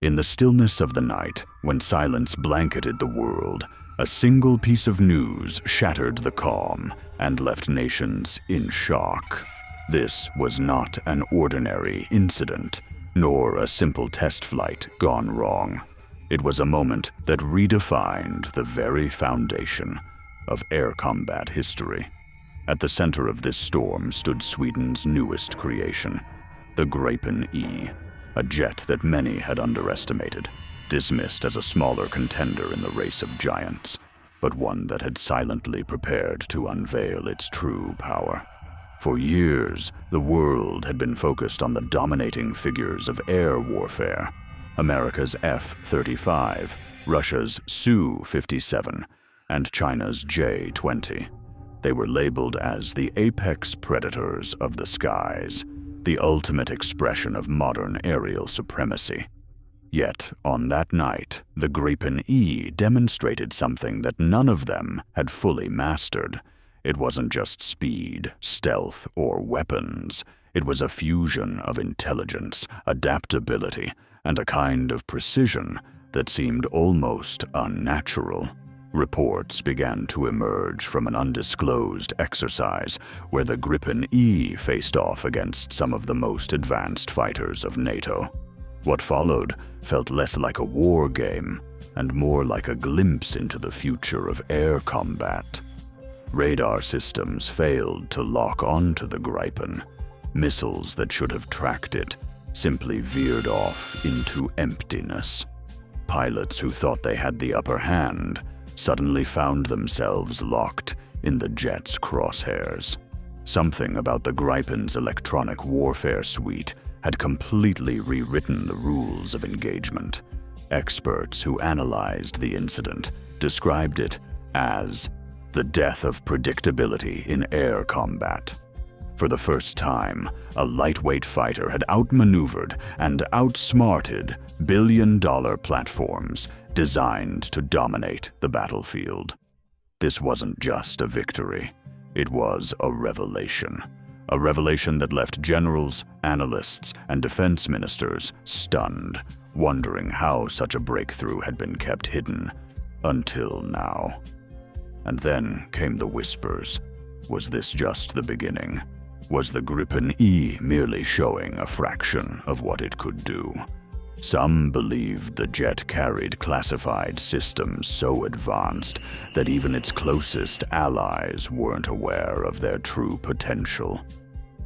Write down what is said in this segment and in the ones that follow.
In the stillness of the night, when silence blanketed the world, a single piece of news shattered the calm and left nations in shock. This was not an ordinary incident, nor a simple test flight gone wrong. It was a moment that redefined the very foundation of air combat history. At the center of this storm stood Sweden's newest creation, the Gripen E, a jet that many had underestimated, dismissed as a smaller contender in the race of giants, but one that had silently prepared to unveil its true power. For years, the world had been focused on the dominating figures of air warfare: America's F-35, Russia's Su-57, and China's J-20. They were labeled as the apex predators of the skies, the ultimate expression of modern aerial supremacy. Yet, on that night, the Gripen E demonstrated something that none of them had fully mastered. It wasn't just speed, stealth, or weapons. It was a fusion of intelligence, adaptability, and a kind of precision that seemed almost unnatural. Reports began to emerge from an undisclosed exercise where the Gripen E faced off against some of the most advanced fighters of NATO. What followed felt less like a war game and more like a glimpse into the future of air combat. Radar systems failed to lock onto the Gripen. Missiles that should have tracked it simply veered off into emptiness. Pilots who thought they had the upper hand suddenly found themselves locked in the jet's crosshairs. Something about the Gripen's electronic warfare suite had completely rewritten the rules of engagement. Experts who analyzed the incident described it as the death of predictability in air combat. For the first time, a lightweight fighter had outmaneuvered and outsmarted billion-dollar platforms designed to dominate the battlefield. This wasn't just a victory. It was a revelation. A revelation that left generals, analysts, and defense ministers stunned, wondering how such a breakthrough had been kept hidden until now. And then came the whispers. Was this just the beginning? Was the Gripen E merely showing a fraction of what it could do? Some believed the jet carried classified systems so advanced that even its closest allies weren't aware of their true potential.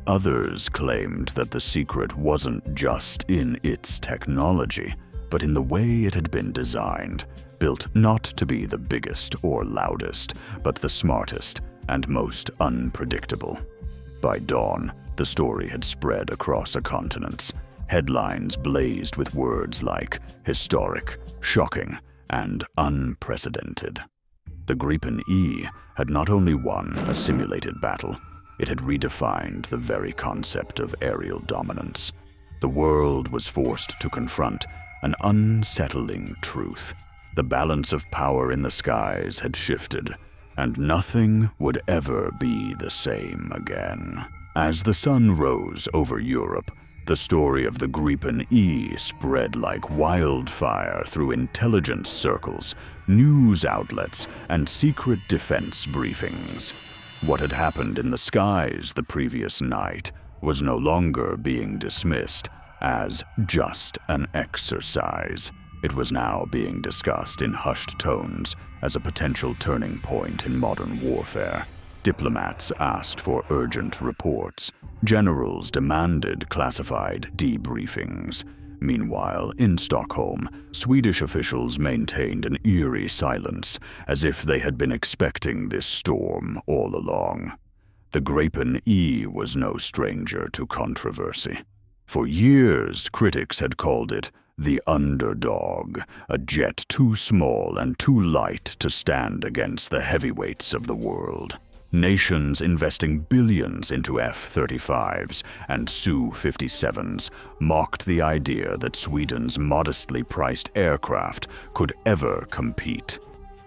Others claimed that the secret wasn't just in its technology, but in the way it had been designed, built not to be the biggest or loudest, but the smartest and most unpredictable. By dawn, the story had spread across a continent. Headlines blazed with words like historic, shocking, and unprecedented. The Gripen E had not only won a simulated battle, it had redefined the very concept of aerial dominance. The world was forced to confront an unsettling truth. The balance of power in the skies had shifted, and nothing would ever be the same again. As the sun rose over Europe, the story of the Gripen E spread like wildfire through intelligence circles, news outlets, and secret defense briefings. What had happened in the skies the previous night was no longer being dismissed as just an exercise. It was now being discussed in hushed tones as a potential turning point in modern warfare. Diplomats asked for urgent reports. Generals demanded classified debriefings. Meanwhile, in Stockholm, Swedish officials maintained an eerie silence, as if they had been expecting this storm all along. The Gripen E was no stranger to controversy. For years, critics had called it the underdog, a jet too small and too light to stand against the heavyweights of the world. Nations investing billions into F-35s and Su-57s mocked the idea that Sweden's modestly priced aircraft could ever compete.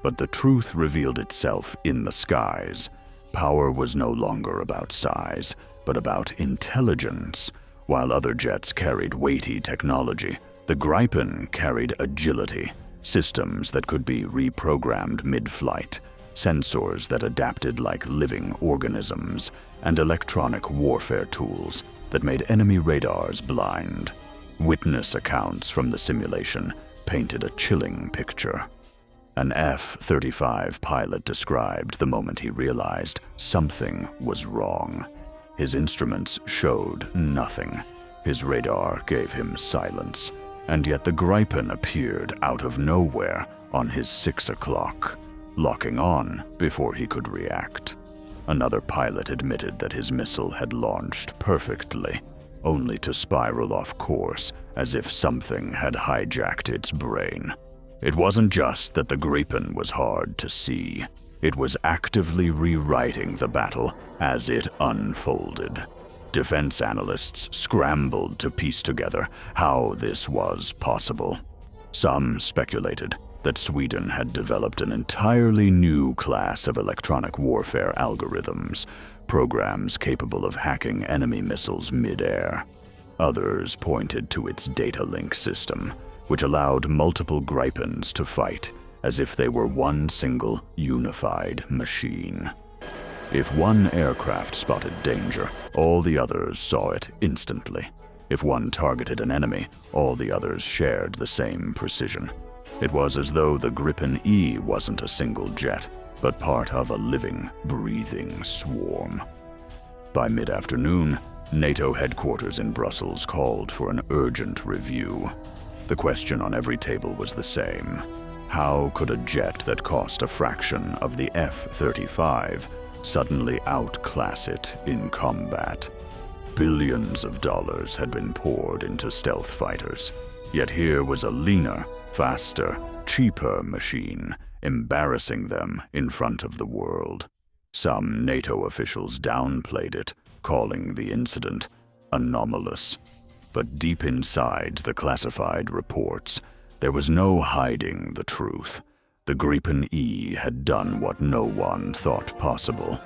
But the truth revealed itself in the skies. Power was no longer about size, but about intelligence. While other jets carried weighty technology, The Gripen carried agility, systems that could be reprogrammed mid-flight, sensors that adapted like living organisms, and electronic warfare tools that made enemy radars blind. Witness accounts from the simulation painted a chilling picture. An F-35 pilot described the moment he realized something was wrong. His instruments showed nothing. His radar gave him silence. And yet the Gripen appeared out of nowhere on his 6 o'clock, locking on before he could react. Another pilot admitted that his missile had launched perfectly, only to spiral off course as if something had hijacked its brain. It wasn't just that the Gripen was hard to see. It was actively rewriting the battle as it unfolded. Defense analysts scrambled to piece together how this was possible. Some speculated that Sweden had developed an entirely new class of electronic warfare algorithms, programs capable of hacking enemy missiles mid-air. Others pointed to its data link system, which allowed multiple Gripens to fight as if they were one single unified machine. If one aircraft spotted danger, all the others saw it instantly. If one targeted an enemy, all the others shared the same precision. It was as though the Gripen E wasn't a single jet, but part of a living, breathing swarm. By mid-afternoon, NATO headquarters in Brussels called for an urgent review. The question on every table was the same. How could a jet that cost a fraction of the F-35 suddenly outclass it in combat? Billions of dollars had been poured into stealth fighters, yet here was a leaner, faster, cheaper machine, embarrassing them in front of the world. Some NATO officials downplayed it, calling the incident anomalous. But deep inside the classified reports, there was no hiding the truth. The Gripen E had done what no one thought possible.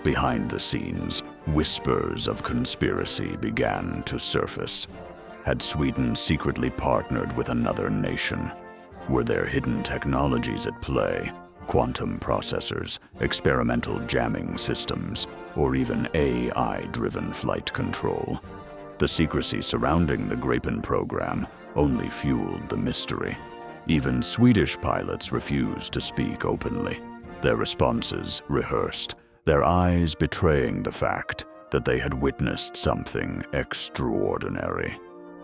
Behind the scenes, whispers of conspiracy began to surface. Had Sweden secretly partnered with another nation? Were there hidden technologies at play? Quantum processors, experimental jamming systems, or even AI-driven flight control? The secrecy surrounding the Gripen program only fueled the mystery. Even Swedish pilots refused to speak openly, their responses rehearsed, their eyes betraying the fact that they had witnessed something extraordinary.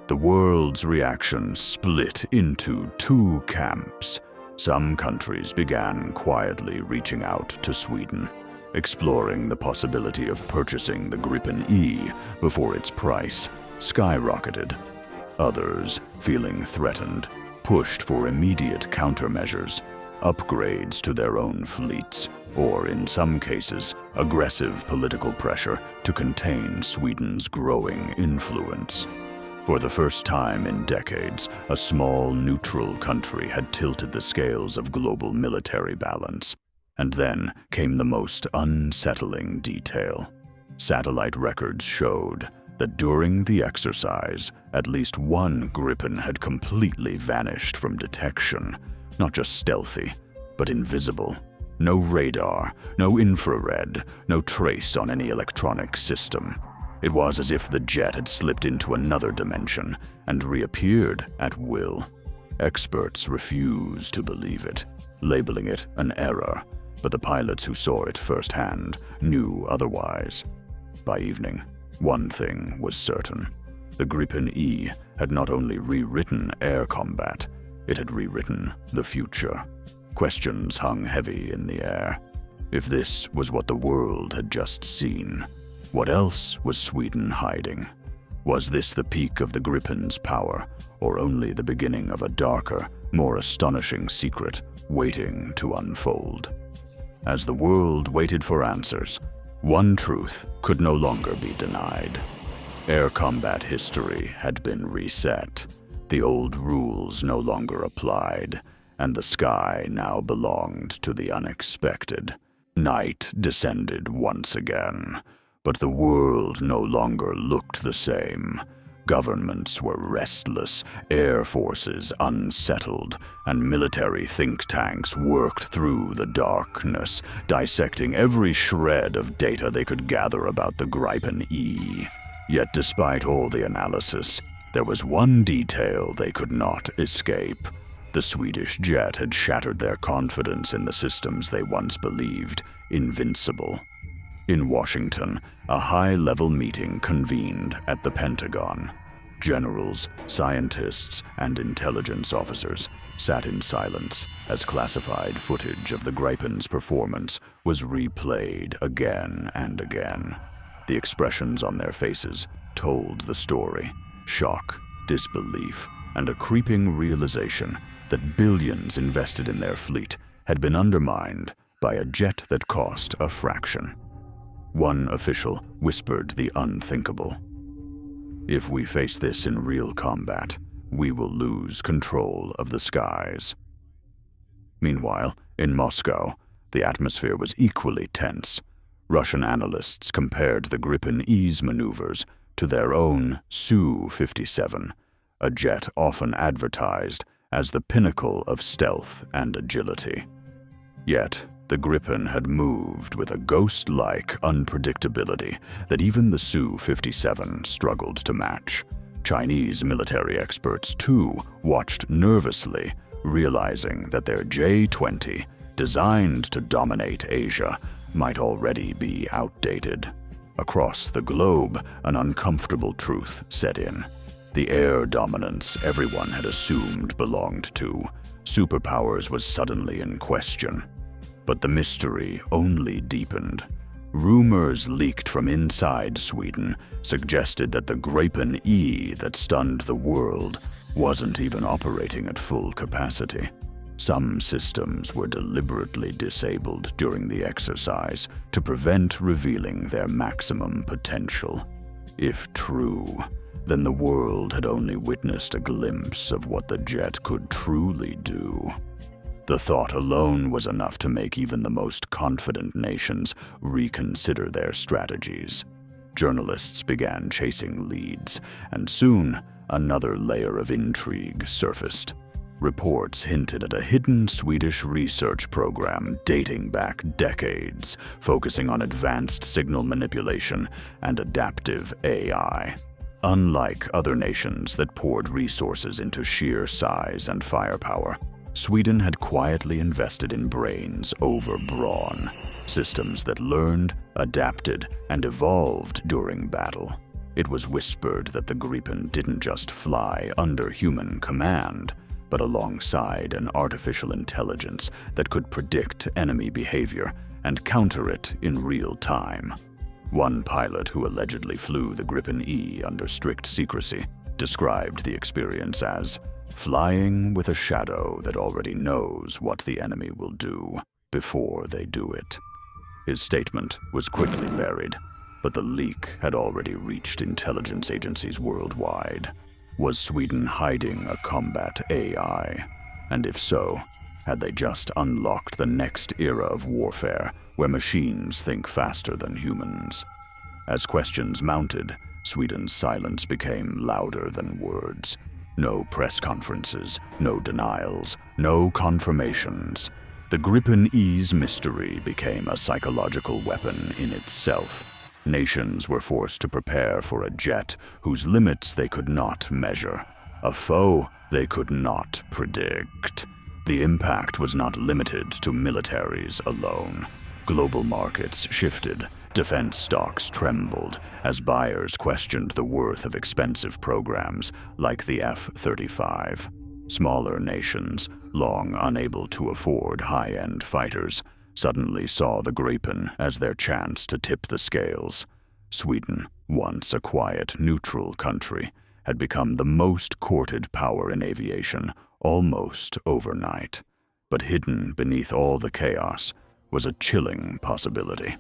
The world's reaction split into two camps. Some countries began quietly reaching out to Sweden, exploring the possibility of purchasing the Gripen E before its price skyrocketed. Others, feeling threatened, pushed for immediate countermeasures, upgrades to their own fleets, or in some cases, aggressive political pressure to contain Sweden's growing influence. For the first time in decades, a small, neutral country had tilted the scales of global military balance. And then came the most unsettling detail. Satellite records showed that during the exercise, at least one Gripen had completely vanished from detection. Not just stealthy, but invisible. No radar, no infrared, no trace on any electronic system. It was as if the jet had slipped into another dimension and reappeared at will. Experts refused to believe it, labeling it an error, but the pilots who saw it firsthand knew otherwise. By evening, one thing was certain. The Gripen E had not only rewritten air combat, it had rewritten the future. Questions hung heavy in the air. If this was what the world had just seen, what else was Sweden hiding? Was this the peak of the Gripen's power, or only the beginning of a darker, more astonishing secret waiting to unfold? As the world waited for answers, one truth could no longer be denied. Air combat history had been reset. The old rules no longer applied, and the sky now belonged to the unexpected. Night descended once again, but the world no longer looked the same. Governments were restless, air forces unsettled, and military think tanks worked through the darkness, dissecting every shred of data they could gather about the Gripen E. Yet despite all the analysis, there was one detail they could not escape. The Swedish jet had shattered their confidence in the systems they once believed invincible. In Washington, a high-level meeting convened at the Pentagon. Generals, scientists, and intelligence officers sat in silence as classified footage of the Gripen's performance was replayed again and again. The expressions on their faces told the story: shock, disbelief, and a creeping realization that billions invested in their fleet had been undermined by a jet that cost a fraction. One official whispered the unthinkable: "If we face this in real combat, we will lose control of the skies." Meanwhile, in Moscow, the atmosphere was equally tense. Russian analysts compared the Gripen E's maneuvers to their own Su-57, a jet often advertised as the pinnacle of stealth and agility. Yet, the Gripen had moved with a ghost-like unpredictability that even the Su-57 struggled to match. Chinese military experts, too, watched nervously, realizing that their J-20, designed to dominate Asia, might already be outdated. Across the globe, an uncomfortable truth set in. The air dominance everyone had assumed belonged to superpowers was suddenly in question. But the mystery only deepened. Rumors leaked from inside Sweden suggested that the Gripen E that stunned the world wasn't even operating at full capacity. Some systems were deliberately disabled during the exercise to prevent revealing their maximum potential. If true, then the world had only witnessed a glimpse of what the jet could truly do. The thought alone was enough to make even the most confident nations reconsider their strategies. Journalists began chasing leads, and soon another layer of intrigue surfaced. Reports hinted at a hidden Swedish research program dating back decades, focusing on advanced signal manipulation and adaptive AI. Unlike other nations that poured resources into sheer size and firepower, Sweden had quietly invested in brains over brawn, systems that learned, adapted, and evolved during battle. It was whispered that the Gripen didn't just fly under human command, but alongside an artificial intelligence that could predict enemy behavior and counter it in real time. One pilot who allegedly flew the Gripen E under strict secrecy described the experience as flying with a shadow that already knows what the enemy will do before they do it. His statement was quickly buried, but the leak had already reached intelligence agencies worldwide. Was Sweden hiding a combat AI? And if so, had they just unlocked the next era of warfare where machines think faster than humans? As questions mounted, Sweden's silence became louder than words. No press conferences, no denials, no confirmations. The Gripen E's mystery became a psychological weapon in itself. Nations were forced to prepare for a jet whose limits they could not measure, a foe they could not predict. The impact was not limited to militaries alone. Global markets shifted, defense stocks trembled as buyers questioned the worth of expensive programs like the F-35. Smaller nations, long unable to afford high-end fighters, suddenly saw the Gripen as their chance to tip the scales. Sweden, once a quiet, neutral country, had become the most courted power in aviation almost overnight. But hidden beneath all the chaos was a chilling possibility.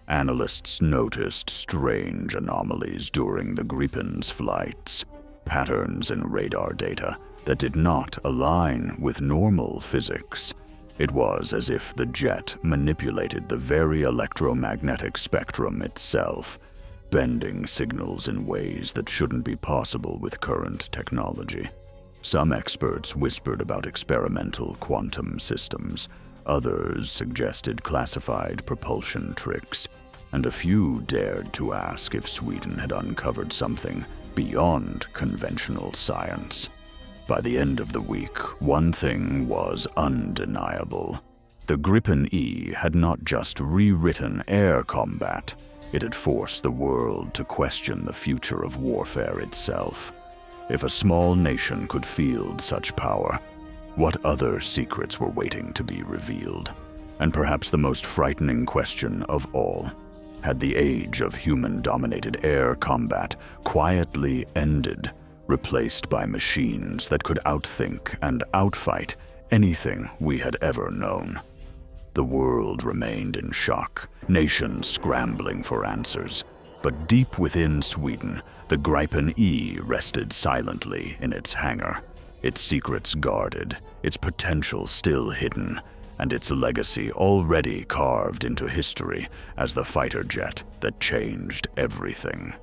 Analysts noticed strange anomalies during the Gripen's flights, patterns in radar data that did not align with normal physics. It was as if the jet manipulated the very electromagnetic spectrum itself. bending signals in ways that shouldn't be possible with current technology. Some experts whispered about experimental quantum systems, others suggested classified propulsion tricks, and a few dared to ask if Sweden had uncovered something beyond conventional science. By the end of the week, one thing was undeniable. The Gripen E had not just rewritten air combat, it had forced the world to question the future of warfare itself. If a small nation could field such power, what other secrets were waiting to be revealed? And perhaps the most frightening question of all, had the age of human-dominated air combat quietly ended, replaced by machines that could outthink and outfight anything we had ever known? The world remained in shock, nations scrambling for answers. But deep within Sweden, the Gripen E rested silently in its hangar, its secrets guarded, its potential still hidden, and its legacy already carved into history as the fighter jet that changed everything.